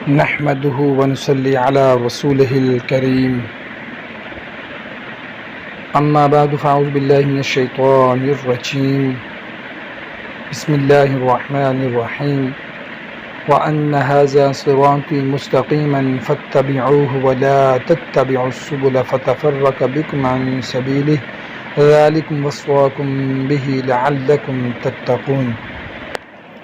نحمده ونصلي على رسوله الكريم أما بعد فأعوذ بالله من الشيطان الرجيم بسم الله الرحمن الرحيم وأن هذا صراطي مستقيما فاتبعوه ولا تتبعوا السبل فتفرق بكم عن سبيله ذلكم وصاكم به لعلكم تتقون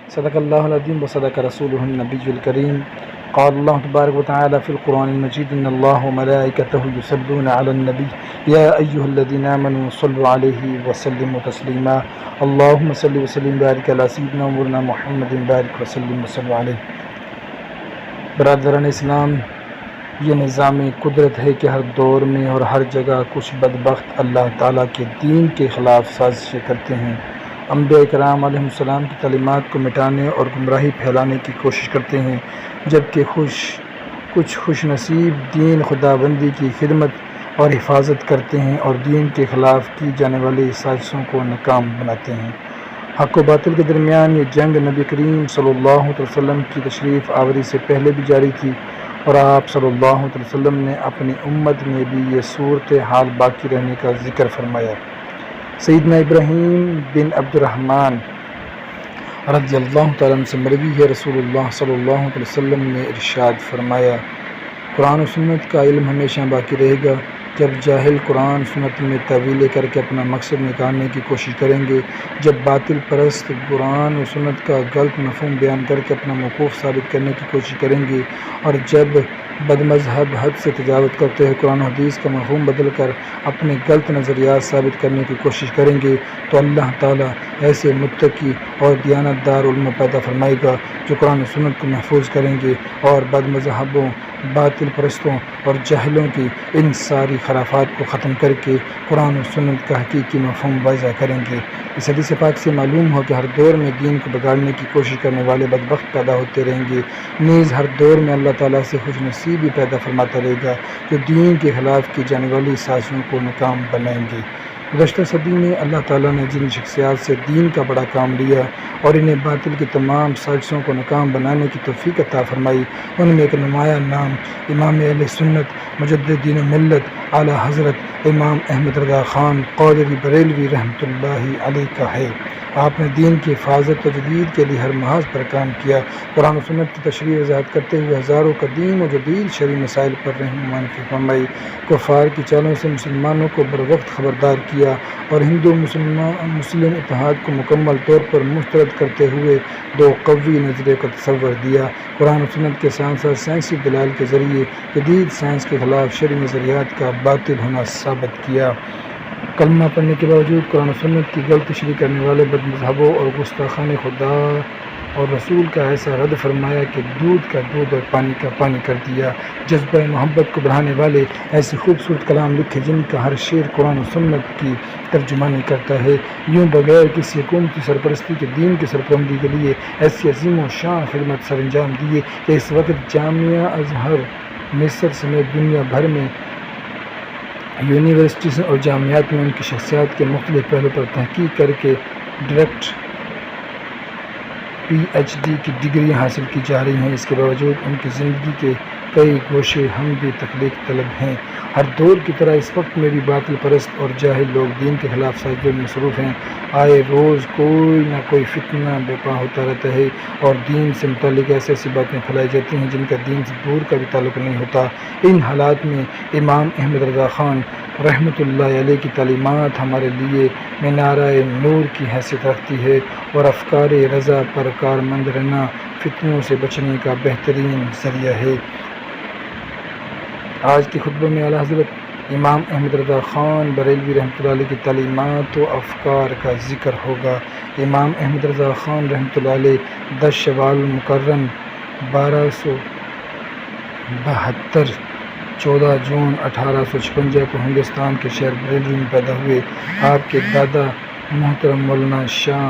صدق الله العظيم وصدق رسوله النبي الكريم قال الله تبارك وتعالى في القرآن المجيد إن الله وملائكته يصلون على النبي يا أيها الذين آمنوا صلوا عليه وسلموا تسليما اللهم صل وسلم وبارك على سيدنا مولانا محمد بارك وسلم وصلوا علیہ۔ برادران اسلام، یہ نظام قدرت ہے کہ ہر دور میں اور ہر جگہ کچھ بدبخت اللہ تعالیٰ کے دین کے خلاف سازشیں کرتے ہیں، انبیاء کرام علیہ السلام کی تعلیمات کو مٹانے اور گمراہی پھیلانے کی کوشش کرتے ہیں، جبکہ کچھ خوش نصیب دین خداوندی کی خدمت اور حفاظت کرتے ہیں اور دین کے خلاف کی جانے والی سازشوں کو ناکام بناتے ہیں۔ حق و باطل کے درمیان یہ جنگ نبی کریم صلی اللہ علیہ وسلم کی تشریف آوری سے پہلے بھی جاری تھی، اور آپ صلی اللہ علیہ وسلم نے اپنی امت میں بھی یہ صورتحال باقی رہنے کا ذکر فرمایا۔ سیدنا ابراہیم بن عبد الرحمن رضی اللہ تعالیٰ عنہ سے مروی ہے، رسول اللہ صلی اللہ علیہ وسلم نے ارشاد فرمایا، قرآن و سنت کا علم ہمیشہ باقی رہے گا۔ جب جاہل قرآن سنت میں تعویلیں کر کے اپنا مقصد نکالنے کی کوشش کریں گے، جب باطل پرست قرآن و سنت کا غلط مفہوم بیان کر کے اپنا موقوف ثابت کرنے کی کوشش کریں گے، اور جب بد مذہب حد سے تجاوز کرتے ہوئے قرآن و حدیث کا مفہوم بدل کر اپنے غلط نظریات ثابت کرنے کی کوشش کریں گے، تو اللہ تعالیٰ ایسے متقی اور دیانتدار علماء پیدا فرمائے گا جو قرآن و سنت کو محفوظ کریں گے اور بد مذہبوں، باطل پرستوں اور جاہلوں کی ان ساری خرافات کو ختم کر کے قرآن و سنت کا حقیقی مفہوم واضح کریں گے۔ اس حدیث پاک سے معلوم ہو کہ ہر دور میں دین کو بگاڑنے کی کوشش کرنے والے بدبخت پیدا ہوتے رہیں گے، نیز ہر دور میں اللہ تعالیٰ سے خوش نصیب بھی پیدا فرماتا رہے گا جو دین کے خلاف کی جانے والی سازشوں کو ناکام بنائیں گے۔ گزشتہ صدی میں اللہ تعالیٰ نے جن شخصیات سے دین کا بڑا کام لیا اور انہیں باطل کی تمام سازشوں کو ناکام بنانے کی توفیق عطا فرمائی، ان میں ایک نمایاں نام امام اہل سنت مجدد دین و ملت اعلیٰ حضرت امام احمد رضا خان قادری بریلوی رحمۃ اللہ علیہ کا ہے۔ آپ نے دین کی حفاظت و تجدید کے لیے ہر محاذ پر کام کیا، قرآن و سنت کی تشریح وضاحت کرتے ہوئے ہزاروں قدیم و جدید شرعی مسائل پر رہنمائی فرمائی، کفار کی چالوں سے مسلمانوں کو بروقت خبردار کیا اور ہندو مسلم اتحاد کو مکمل طور پر مسترد کرتے ہوئے دو قوی نظریے کا تصور دیا۔ قرآن و سنت کے ساتھ ساتھ سائنسی دلائل کے ذریعے جدید سائنس کے خلاف شرعی نظریات کا باطل ہونا ثابت کیا۔ کلمہ پڑھنے کے باوجود قرآن و سنت کی غلط تشریح کرنے والے بد مذہبوں اور گستاخان خدا اور رسول کا ایسا رد فرمایا کہ دودھ کا دودھ اور پانی کا پانی کر دیا۔ جذبہ محبت کو بڑھانے والے ایسے خوبصورت کلام لکھے جن کا ہر شعر قرآن و سنت کی ترجمانی کرتا ہے، یوں بغیر کسی حکومتی سرپرستی کے دین کی سربلندی کے لیے ایسی عظیم و شان خدمت سر انجام دیے کہ اس وقت جامعہ ازہر مصر سمیت دنیا بھر میں یونیورسٹیز اور جامعات میں ان کی شخصیات کے مختلف پہلو پر تحقیق کر کے ڈائریکٹ پی ایچ ڈی کی ڈگریاں حاصل کی جا رہی ہیں۔ اس کے باوجود ان کی زندگی کے کئی گوشے ہم بھی تخلیق طلب ہیں۔ ہر دور کی طرح اس وقت میں بھی باطل پرست اور جاہل لوگ دین کے خلاف سازشوں میں مصروف ہیں۔ آئے روز کوئی نہ کوئی فتنہ برپا ہوتا رہتا ہے اور دین سے متعلق ایسی باتیں پھیلائی جاتی ہیں جن کا دین سے دور کا بھی تعلق نہیں ہوتا۔ ان حالات میں امام احمد رضا خان رحمۃ اللہ علیہ کی تعلیمات ہمارے لیے مینارہ نور کی حیثیت رکھتی ہے اور افکار رضا پر کارمند رہنا فتنوں سے بچنے کا بہترین ذریعہ ہے۔ آج کے خطبے میں اعلیٰ حضرت امام احمد رضا خان بریلوی رحمۃ اللہ علیہ کی تعلیمات و افکار کا ذکر ہوگا۔ امام احمد رضا خان رحمۃ اللہ علیہ 10 شوال المکرم 1272 14 جون 1856 کو ہندوستان کے شہر بریلوی میں پیدا ہوئے۔ آپ کے دادا محترم مولانا شاہ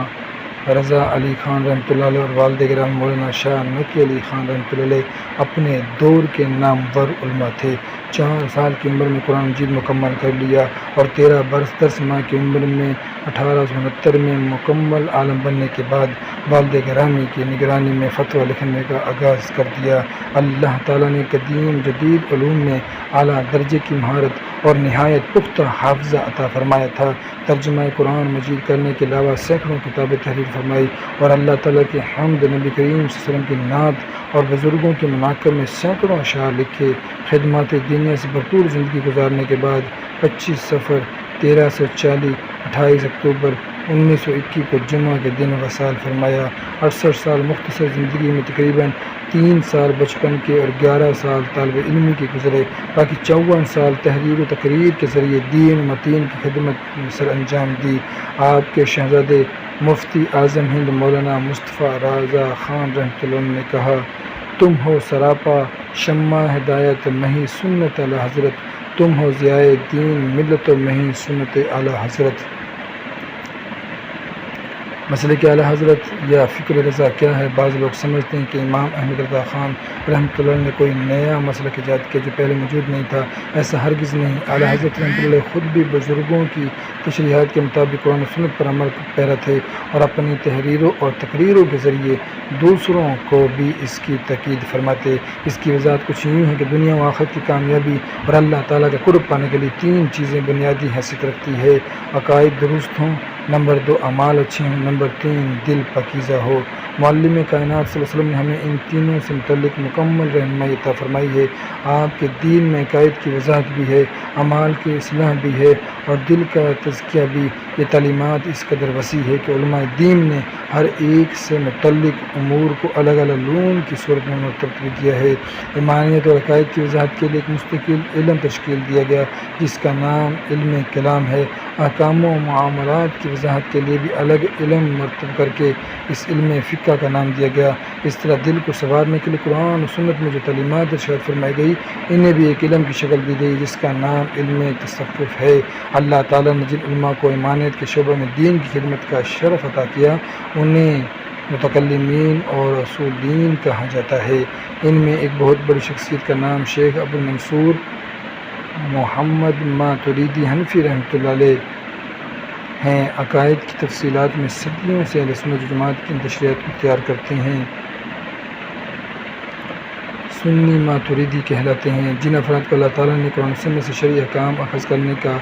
رضا علی خان رحمۃ اللہ علیہ اور والد گرامی مولانا شاہ نقی علی خان رحمۃ اللہ علیہ اپنے دور کے نامور علماء تھے۔ 4 سال کی عمر میں قرآن مجید مکمل کر لیا اور 13 برس 10 ماہ کی عمر میں 1869 میں مکمل عالم بننے کے بعد والد گرامی کی نگرانی میں فتویٰ لکھنے کا آغاز کر دیا۔ اللہ تعالیٰ نے قدیم جدید علوم میں اعلیٰ درجے کی مہارت اور نہایت پختہ حافظہ عطا فرمایا تھا۔ ترجمہ قرآن مجید کرنے کے علاوہ سینکڑوں کتابیں تحریر فرمائی اور اللہ تعالیٰ کی حمد، نبی کریم صلی اللہ علیہ وسلم کی نعت اور بزرگوں کے مناقب میں سینکڑوں اشعار لکھے۔ خدمات دینیہ سے بھرپور زندگی گزارنے کے بعد 25 صفر 1340 28 اکتوبر 1921 کو جمعہ کے دن وصال فرمایا۔ 68 سال مختصر زندگی میں تقریباً 3 سال بچپن کے اور 11 سال طالب علمی کے گزرے، باقی 54 سال تحریر و تقریر کے ذریعے دین و متین کی خدمت سر انجام دی۔ آپ کے شہزادے مفتی اعظم ہند مولانا مصطفیٰ رضا خان رحمۃ اللہ نے کہا، تم ہو سراپا شمع ہدایت مہی سنت اعلیٰ حضرت، تم ہو ضیاء دین ملت و مہی سنت اعلیٰ حضرت۔ مسلک اعلیٰ حضرت یا فکر رضا کیا ہے؟ بعض لوگ سمجھتے ہیں کہ امام احمد رضا خان رحمۃ اللہ نے کوئی نیا مسلک ایجاد کیا جو پہلے موجود نہیں تھا، ایسا ہرگز نہیں۔ اعلیٰ حضرت رحمۃ اللہ خود بھی بزرگوں کی تشریحات کے مطابق قرآن و سنت پر عمل پیرا تھے اور اپنی تحریروں اور تقریروں کے ذریعے دوسروں کو بھی اس کی تاکید فرماتے۔ اس کی وضاحت کچھ یوں ہے کہ دنیا و آخرت کی کامیابی اور اللہ تعالیٰ کا قرب پانے کے لیے 3 چیزیں بنیادی حیثیت رکھتی ہے: عقائد درست ہوں، نمبر 2 اعمال اچھے ہوں، نمبر 3 دل پاکیزہ ہو۔ معلم کائنات صلی اللہ علیہ وسلم نے ہمیں ان تینوں سے متعلق مکمل رہنمائی عطا فرمائی ہے۔ آپ کے دین میں عقائد کی وضاحت بھی ہے، اعمال کی اصلاح بھی ہے اور دل کا تزکیہ بھی۔ یہ تعلیمات اس قدر وسیع ہے کہ علماء دین نے ہر ایک سے متعلق امور کو الگ الگ علوم کی صورت میں مرتب کیا ہے۔ ایمانیت اور عقائد کی وضاحت کے لیے ایک مستقل علم تشکیل دیا گیا جس کا نام علم کلام ہے۔ احکام و معاملات کی وضاحت کے لیے بھی الگ علم مرتب کر کے اس علم فقہ کا نام دیا گیا۔ اس طرح دل کو سنوارنے کے لیے قرآن و سنت میں جو تعلیمات ارشاد فرمائی گئی انہیں بھی ایک علم کی شکل دی گئی جس کا نام علم تصوف ہے۔ اللہ تعالیٰ نے جن علماء کو ایمانیت کے شعبہ میں دین کی خدمت کا شرف عطا کیا انہیں متکلمین اور اصولین کہا جاتا ہے۔ ان میں ایک بہت بڑی شخصیت کا نام شیخ ابو المنصور محمد ماتریدی حنفی رحمۃ اللہ علیہ ہیں۔ عقائد کی تفصیلات میں صدیوں سے اہل سنت جماعت کی تشریحات اختیار کرتے ہیں، سنی ماتریدی کہلاتے ہیں۔ جن افراد کو اللہ تعالیٰ نے قرآن و سنت سے شرعی احکام اخذ کرنے کا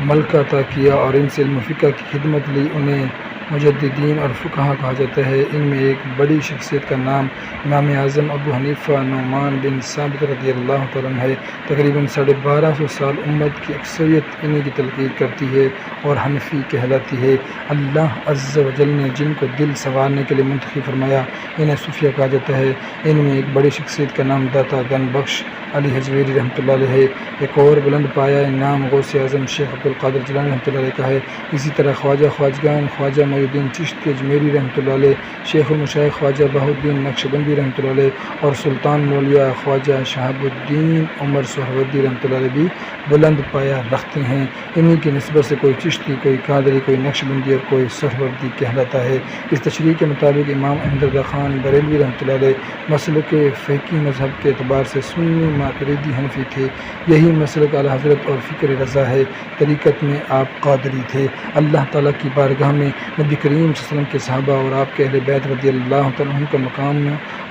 ملکہ عطا کیا اور ان سے علم و فقہ کی خدمت لی انہیں مجددین اور فقہا کہا جاتا ہے۔ ان میں ایک بڑی شخصیت کا نام امام اعظم ابو حنیفہ نعمان بن ثابت رضی اللہ تعالیٰ عنہ ہے۔ تقریباً 1250 سال امت کی اکثریت انہی کی تلقین کرتی ہے اور حنفی کہلاتی ہے۔ اللہ عز و جل نے جن کو دل سنوارنے کے لیے منتخب فرمایا انہیں صوفیہ کہا جاتا ہے۔ ان میں ایک بڑی شخصیت کا نام داتا گن بخش علی حجویری رحمۃ اللہ علیہ ہے۔ ایک اور بلند پایا نام غوث اعظم شیخ عبدالقادر جیلانی رحمۃ اللہ علیہ کا ہے۔ اسی طرح خواجہ خواجگان خواجہ معین الدین چشتی اجمیری رحمۃ اللہ علیہ، شیخ المشائخ خواجہ بہاؤالدین نقشبندی رحمۃ اللہ علیہ اور سلطان مولیا خواجہ شہاب الدین عمر سہروردی رحمۃ اللہ علیہ بھی بلند پایا رکھتے ہیں۔ انہی کی نسبت سے کوئی چشتی، کوئی قادری، کوئی نقشبندی اور کوئی سہروردی کہلاتا ہے۔ اس تشریح کے مطابق امام احمد رضا خان بریلوی رحمۃ اللہ علیہ مسلک فقہی مذہب کے اعتبار سے سنی ماتریدی حنفی تھے۔ یہی مسلک اعلیٰ حضرت اور فکر رضا ہے۔ طریقت میں آپ قادری تھے۔ اللہ تعالیٰ کی بارگاہ میں نبی کریم صلی اللہ علیہ وسلم کے صحابہ اور آپ کے اہل بیت رضی اللہ تعالیٰ عنہ کا مقام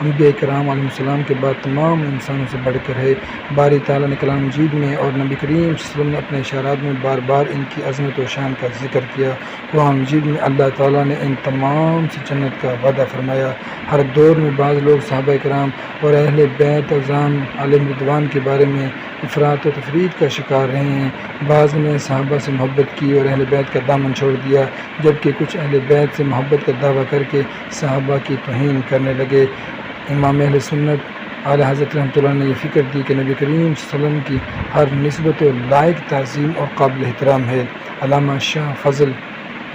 انبیاء کرام علیہ السلام کے بعد تمام انسانوں سے بڑھ کر ہے۔ باری تعالیٰ نے کلام مجید میں اور نبی کریم صلی اللہ علیہ وسلم نے اپنے اشارات میں بار بار ان کی عظمت و شان کا ذکر کیا۔ قرآن مجید میں اللہ تعالیٰ نے ان تمام سے جنت کا وعدہ فرمایا۔ ہر دور میں بعض لوگ صحابہ کرام اور اہل بیت اعظام علیہم رضوان کے بارے میں افراط و تفرید کا شکار رہے ہیں۔ بعض نے صحابہ سے محبت کی اور اہل بیت کا دامن چھوڑ دیا، جبکہ کچھ اہل بیت سے محبت کا دعویٰ کر کے صحابہ کی توہین کرنے لگے۔ امام اہل سنت اعلیٰ حضرت رحمۃ اللہ نے یہ فکر دی کہ نبی کریم صلی اللہ علیہ وسلم کی ہر نسبت و لائق تعظیم اور قابل احترام ہے۔ علامہ شاہ فضل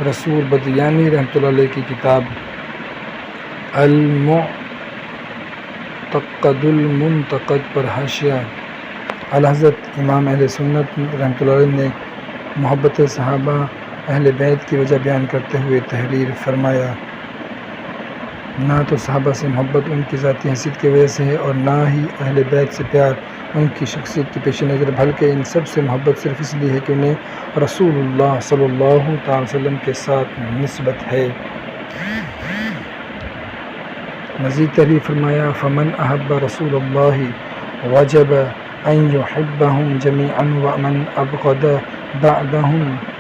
رسول بدیانی رحمۃ اللہ علیہ کی کتاب المعتقد المنتقد پر حاشیہ اعلیٰ حضرت امام اہل سنت رحمۃ اللہ علیہ نے محبت صحابہ اہل بیت کی وجہ بیان کرتے ہوئے تحریر فرمایا، نہ تو صحابہ سے محبت ان کی ذاتی حیثیت کی وجہ سے ہے اور نہ ہی اہل بیت سے پیار ان کی شخصیت کے پیش نظر بلکہ ان سب سے محبت صرف اس لیے ہے کہ انہیں رسول اللہ صلی اللہ تعالی وسلم کے ساتھ نسبت ہے۔ مزید تحریر فرمایا فمن احب رسول اللہ وجب ان یحبهم جمیعا ومن ابغض بعدهم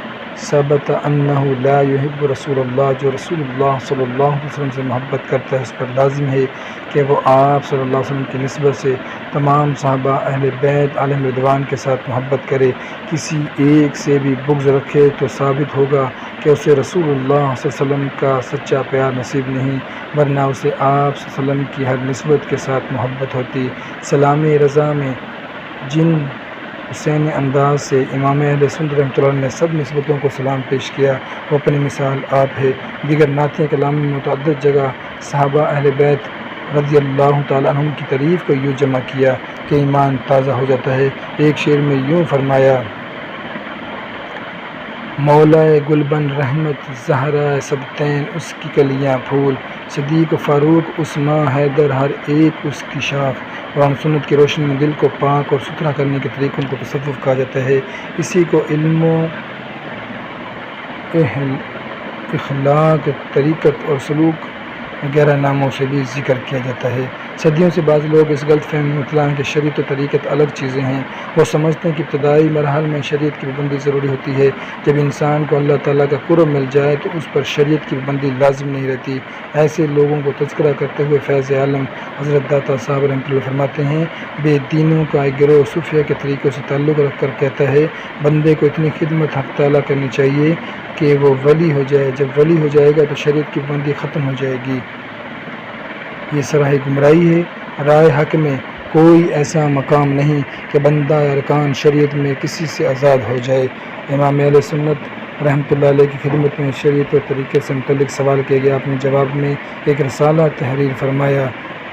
ثبت انہ لا یحب رسول اللہ، جو رسول اللہ صلی اللہ علیہ وسلم سے محبت کرتا ہے اس پر لازم ہے کہ وہ آپ صلی اللہ علیہ وسلم کی نسبت سے تمام صحابہ اہل بیت علیہم رضوان کے ساتھ محبت کرے۔ کسی ایک سے بھی بغض رکھے تو ثابت ہوگا کہ اسے رسول اللہ صلی اللہ علیہ وسلم کا سچا پیار نصیب نہیں، ورنہ اسے آپ صلی اللہ علیہ وسلم کی ہر نسبت کے ساتھ محبت ہوتی۔ سلام رضا میں جن حسین انداز سے امام اہل سنت رحمۃ اللہ نے سب نسبتوں کو سلام پیش کیا وہ اپنی مثال آپ ہے۔ دیگر نعتیں کلام میں متعدد جگہ صحابہ اہل بیت رضی اللہ تعالیٰ عنہم کی تعریف کو یوں جمع کیا کہ ایمان تازہ ہو جاتا ہے۔ ایک شعر میں یوں فرمایا مولائے گلبن رحمت زہرا سبتین اس کی کلیاں پھول، صدیق و فاروق عثمان حیدر ہر ایک اس کی شاخ۔ قرآن سنت کی روشنی میں دل کو پاک اور ستھرا کرنے کے طریقوں کو تصوف کہا جاتا ہے۔ اسی کو علم و اخلاق، طریقت اور سلوک وغیرہ ناموں سے بھی ذکر کیا جاتا ہے۔ صدیوں سے بعض لوگ اس غلط فہمی میں مبتلا ہیں کہ شریعت و طریقت الگ چیزیں ہیں۔ وہ سمجھتے ہیں کہ ابتدائی مراحل میں شریعت کی پابندی ضروری ہوتی ہے، جب انسان کو اللہ تعالیٰ کا قرب مل جائے تو اس پر شریعت کی پابندی لازم نہیں رہتی۔ ایسے لوگوں کو تذکرہ کرتے ہوئے فیض عالم حضرت داتا صاحب رحمۃ اللہ فرماتے ہیں بے دینوں کا ایک گروہ صوفیہ کے طریقوں سے تعلق رکھ کر کہتا ہے بندے کو اتنی خدمت حق تعالیٰ کرنی چاہیے کہ وہ ولی ہو جائے، جب ولی ہو جائے گا تو شریعت کی پابندی ختم ہو جائے گی۔ یہ سراہ گمراہی ہے۔ رائے حق میں کوئی ایسا مقام نہیں کہ بندہ ارکان شریعت میں کسی سے آزاد ہو جائے۔ امام اہل سنت رحمۃ اللہ علیہ کی خدمت میں شریعت اور طریقے سے متعلق سوال کیا گیا، آپ نے جواب میں ایک رسالہ تحریر فرمایا۔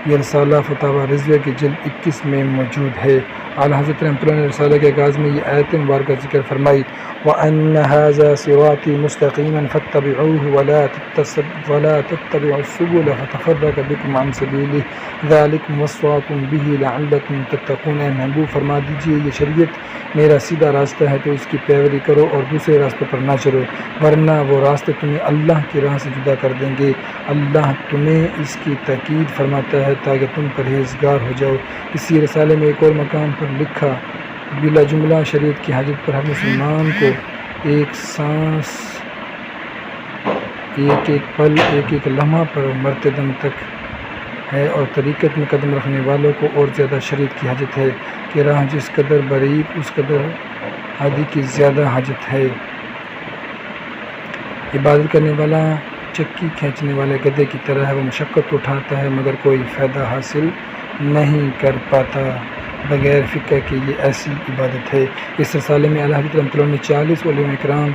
یہ رسالہ فتاوی رضویہ کی جلد 21 میں موجود ہے۔ اعلیٰ حضرت رحمۃ اللہ نے رسالہ کے آغاز میں یہ آیت مبارکہ ذکر فرمائی وَأَنَّ هَذَا صِرَاطِي مُسْتَقِيمًا فَاتَّبِعُوهُ وَلَا تَتَّبِعُوا السُّبُلَ فَتَفَرَّقَ بِكُمْ عَنْ سَبِيلِهِ ذَلِكُمْ وَصَّاكُمْ بِهِ لَعَلَّكُمْ تَتَّقُونَ۔ اے محبوب فرما دیجئے یہ شریعت میرا سیدھا راستہ ہے تو اس کی پیروی کرو اور دوسرے راستے پر نہ چلو، ورنہ وہ راستے تمہیں اللہ کی راہ سے جدا کر دیں گے۔ اللہ تمہیں اس کی تاکید فرماتا ہے تاکہ تم پرہیزگار ہو جاؤ۔ اسی رسالے میں ایک اور مقام پر لکھا بلا جملہ شریعت کی حاجت پر ہر مسلمان کو ایک سانس، ایک ایک پل، ایک ایک لمحہ پر مرتے دم تک ہے، اور طریقت میں قدم رکھنے والوں کو اور زیادہ شریعت کی حاجت ہے کہ راہ جس قدر باریک اس قدر ہادی کی زیادہ حاجت ہے۔ عبادت کرنے والا چکی کھینچنے والے گدھے کی طرح ہے، وہ مشقت اٹھاتا ہے مگر کوئی فائدہ حاصل نہیں کر پاتا بغیر فکر کے، یہ ایسی عبادت ہے۔ اس رسالے میں اعلیٰ حضرت رحمۃ اللہ نے 40 علماء اکرام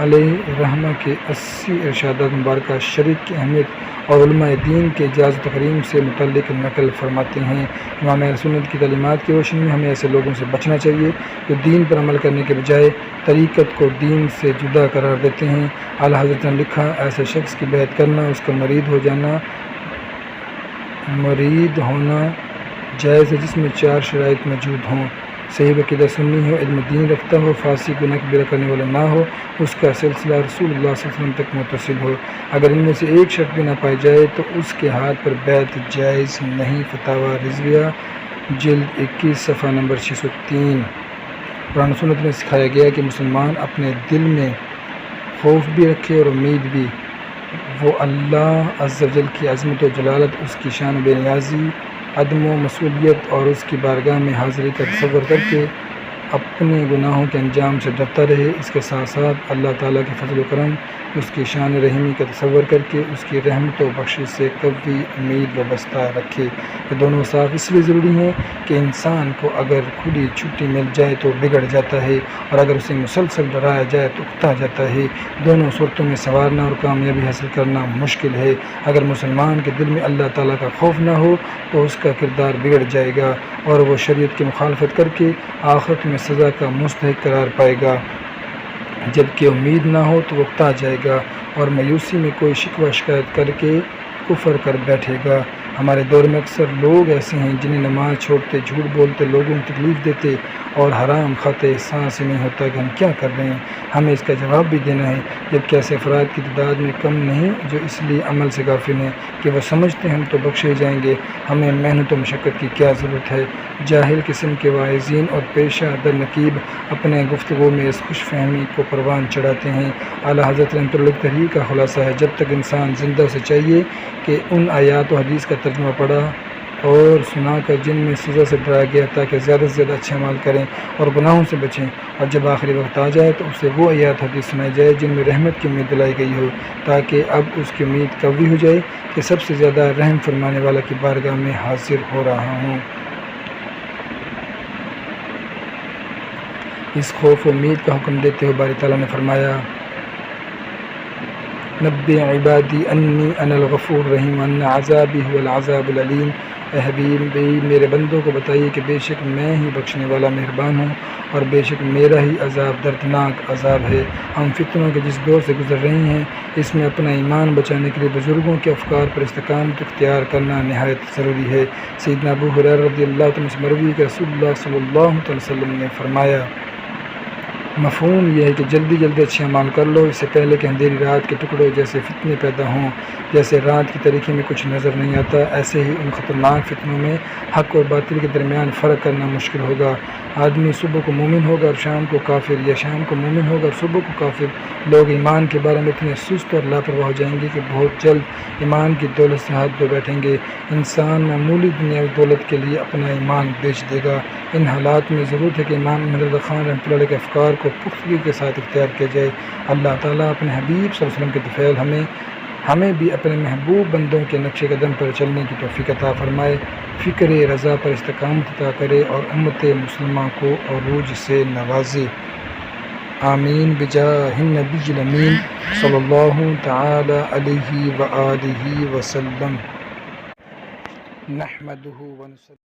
علیہ رحمہ کے 80 ارشادات مبارکہ شریعت کی اہمیت اور علماء دین کے اعجاز و تکریم سے متعلق نقل فرماتے ہیں۔ امام اہل سنت کی تعلیمات کی روشنی میں ہمیں ایسے لوگوں سے بچنا چاہیے جو دین پر عمل کرنے کے بجائے طریقت کو دین سے جدا قرار دیتے ہیں۔ اعلیٰ حضرت نے لکھا ایسے شخص کی بیعت کرنا، اس کا مرید ہونا جائز ہے جس میں 4 شرائط موجود ہوں: صحیح عقیدہ سنی ہو، علم دین رکھتا ہو، فاسق گناہ کبیرہ کرنے والا نہ ہو، اس کا سلسلہ رسول اللہ صلی اللہ علیہ وسلم تک متصل ہو۔ اگر ان میں سے ایک شرط بھی نہ پائی جائے تو اس کے ہاتھ پر بیعت جائز نہیں۔ فتاوی رضویہ جلد 21 صفحہ نمبر 603۔ قرآن و سنت میں سکھایا گیا کہ مسلمان اپنے دل میں خوف بھی رکھے اور امید بھی۔ وہ اللہ عز و جل کی عظمت و جلالت، اس کی شان و بے نیازی، عدم و مسئولیت اور اس کی بارگاہ میں حاضری کا تصور کر کے اپنے گناہوں کے انجام سے ڈرتا رہے۔ اس کے ساتھ ساتھ اللہ تعالیٰ کے فضل و کرم، اس کی شان رحیمی کا تصور کر کے اس کی رحمت و بخشش سے قوی امید وابستہ رکھے۔ یہ دونوں صاف اس لیے ضروری ہیں کہ انسان کو اگر کھلی چھٹی مل جائے تو بگڑ جاتا ہے، اور اگر اسے مسلسل ڈرایا جائے تو اکتا جاتا ہے۔ دونوں صورتوں میں سنوارنا اور کامیابی حاصل کرنا مشکل ہے۔ اگر مسلمان کے دل میں اللہ تعالیٰ کا خوف نہ ہو تو اس کا کردار بگڑ جائے گا اور وہ شریعت کی مخالفت کر کے آخرت میں سزا کا مستحق قرار پائے گا، جبکہ امید نہ ہو تو وہ اکتا جائے گا اور مایوسی میں کوئی شکوہ شکایت کر کے کفر کر بیٹھے گا۔ ہمارے دور میں اکثر لوگ ایسے ہیں جنہیں نماز چھوڑتے، جھوٹ بولتے، لوگوں کو تکلیف دیتے اور حرام کھاتے احساس ہی نہیں ہوتا کہ ہم کیا کر رہے ہیں۔ ہمیں اس کا جواب بھی دینا ہے، جبکہ ایسے افراد کی تعداد میں کم نہیں جو اس لیے عمل سے غافل ہیں کہ وہ سمجھتے ہیں ہم تو بخشے جائیں گے۔ ہمیں محنت و مشقت کی کیا ضرورت ہے؟ جاہل قسم کے واعظین اور پیشہ در نقیب اپنے گفتگو میں اس خوش فہمی کو پروان چڑھاتے ہیں۔ اعلیٰ حضرت رحمۃ اللہ علیہ تحریر کا خلاصہ ہے، جب تک انسان زندہ سے چاہیے کہ ان آیات و حدیث کا ترجمہ پڑھا اور سنا کر جن میں سزا سے ڈرایا گیا تاکہ زیادہ سے زیادہ اچھے عمل کریں اور گناہوں سے بچیں، اور جب آخری وقت آ جائے تو اسے وہ آیات حدیث سنائی جائے جن میں رحمت کی امید دلائی گئی ہو، تاکہ اب اس کی امید قوی ہو جائے کہ سب سے زیادہ رحم فرمانے والا کی بارگاہ میں حاضر ہو رہا ہوں۔ اس خوف و امید کا حکم دیتے ہوئے باری تعالیٰ نے فرمایا، نبئ عبادی انی انا الغفور الرحیم وان عذابی هو العذاب العلیم۔ اے حبیب میرے بندوں کو بتائیے کہ بے شک میں ہی بخشنے والا مہربان ہوں اور بے شک میرا ہی عذاب دردناک عذاب ہے۔ ہم فتنوں کے جس دور سے گزر رہے ہیں اس میں اپنا ایمان بچانے کے لیے بزرگوں کے افکار پر استقامت اختیار کرنا نہایت ضروری ہے۔ سیدنا ابو ہریرہ رضی اللہ عنہ سے مروی کہ رسول اللہ صلی اللہ علیہ وسلم نے فرمایا، مفہوم یہ ہے کہ جلدی جلدی اچھے اعمال کر لو اس سے پہلے کہ اندھیری رات کے ٹکڑوں جیسے فتنے پیدا ہوں۔ جیسے رات کی تاریکی میں کچھ نظر نہیں آتا، ایسے ہی ان خطرناک فتنوں میں حق اور باطل کے درمیان فرق کرنا مشکل ہوگا۔ آدمی صبح کو مومن ہوگا اور شام کو کافر، یا شام کو مومن ہوگا اور صبح کو کافر۔ لوگ ایمان کے بارے میں اتنے سست اور لاپرواہ ہو جائیں گے کہ بہت جلد ایمان کی دولت سے ہاتھ دھو بیٹھیں گے۔ انسان معمولی دنیاوی دولت کے لیے اپنا ایمان بیچ دے گا۔ ان حالات میں ضرورت ہے کہ امام احمد رضا خان رحمۃ اللہ علیہ کے افکار کو پختگی کے ساتھ اختیار کیا جائے۔ اللہ تعالیٰ اپنے حبیب صلی اللہ علیہ وسلم کے طفیل ہمیں بھی اپنے محبوب بندوں کے نقش قدم پر چلنے کی توفیق عطا فرمائے، فکر رضا پر استقامت عطا کرے اور امت مسلمہ کو عروج سے نوازے۔ آمین بجاہ النبی الامین صلی اللہ تعالی علیہ وآلہ وسلم۔ نحمدہ ونصلی